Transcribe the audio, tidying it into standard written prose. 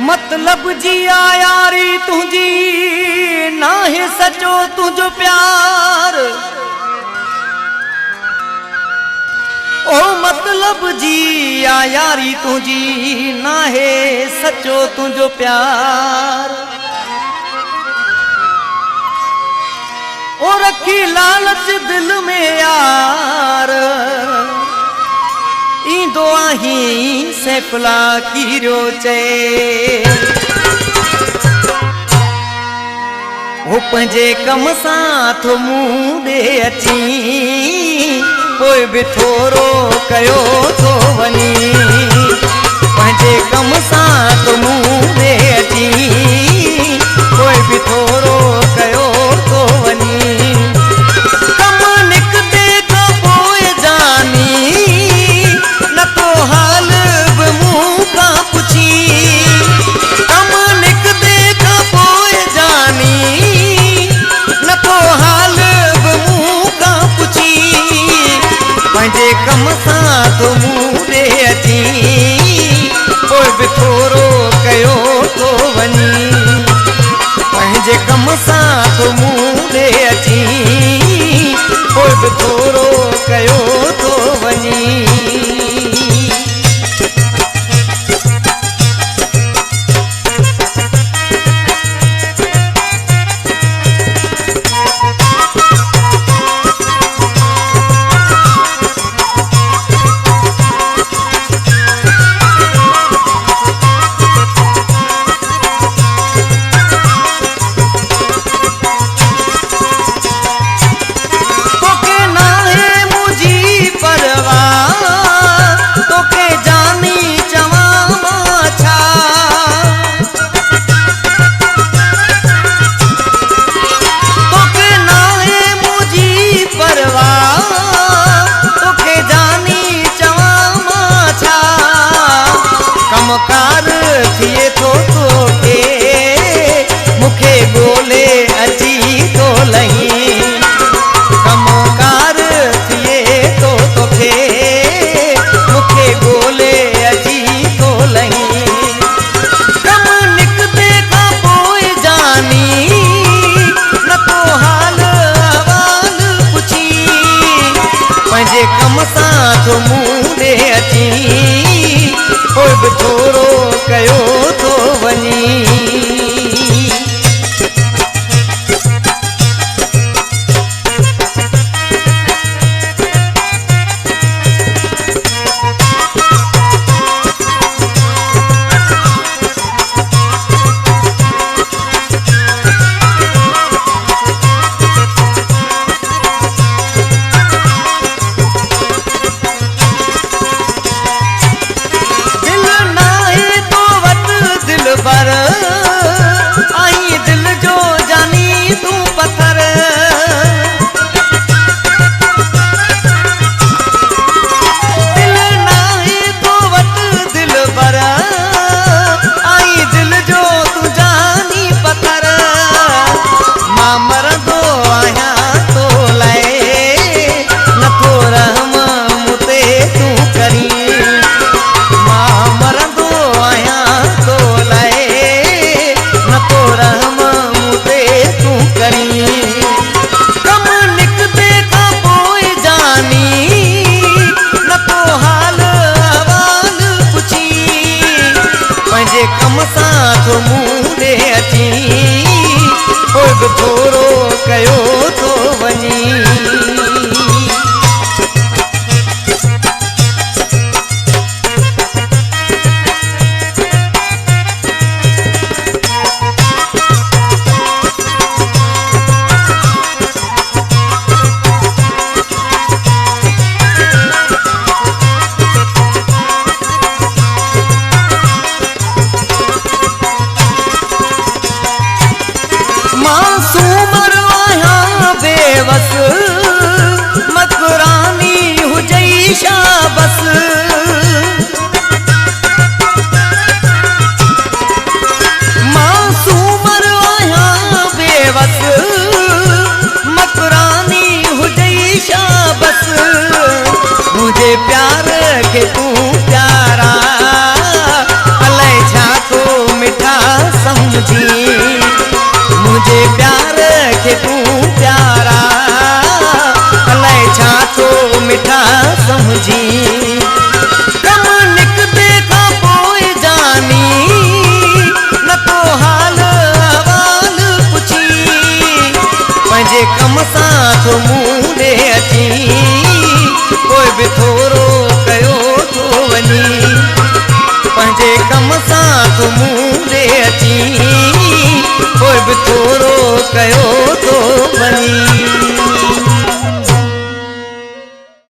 मतलब जिया यारी तुझी ना है सचो तुझो प्यार। ओ मतलब जिया यारी तुझी ना है सचो तुझो प्यार। ओ रखी लालच दिल में यार ईंदो आहीं सैफला कीरो चे। वो पंजे कम सां थो मुंह दे अची पोइ बि थोरो कयो थो वञी। पंजे कम सां थो मुंह दे अची पोइ बि थोरो कयो थो वञी। कम निकदे खां पोइ जानी न तो हाल बि मुंह खां पुछी। कम निकदे खां पोइ जानी न तो हाल बि मुंह खां पुछी। पंहिंजे कम सां तो मुंह ॾे अची पोइ बि थोरो कयो थो वञी। पंहिंजे कम सां तो मुंह ॾे अची पोइ बि थोरो कयो थो वञी। कमकार थिए थो तोखे मूंखे ॻोल्हे अची थो लहीं। कमकार थिए थो तोखे मूंखे ॻोल्हे अची थो लहीं। कम निकदे खां पोइ जानी न तो हाल अहवाल पुछी। पंहिंजे कम सां थो मुंह ॾे अची पोइ बि थोरो कयो थो वञी। पर आई दिल जो जानी तू पत्थर। दिल नाहे तो वट दिल पर आई दिल जो तू जानी पत्थर। मां मरंदो आहियां तो लाइ नथो रहम मुते तू करी। मां मरंदो आहियां तो लाइ तो रहम मुते तू करी। कम निकदे खां पोइ जानी न तो हाल अहवाल पुछी। पंहिंजे कम सां तो मुंह ॾे अची पोइ बि थोरो कयो थो वञी। मासूम आहियां बेवस मकरानी हुजई छा बस। मासूम आहियां बेवस मकरानी हुजई छा बस। मुझे प्यार के तू प्यारा अलाए छा तो मिठा समझी मुझे प्यार के तू प्यारा अलाए छा तो मिठा समझी कम निकते का पोइ जानी न तो हाल अहवाल पुछी पंहिंजे कम सां तो मूं ॾे अची कोई भी थोरो कयो तो वनी पंहिंजे कम सां तो मूं ॾे अची कोई भी थोरो कयो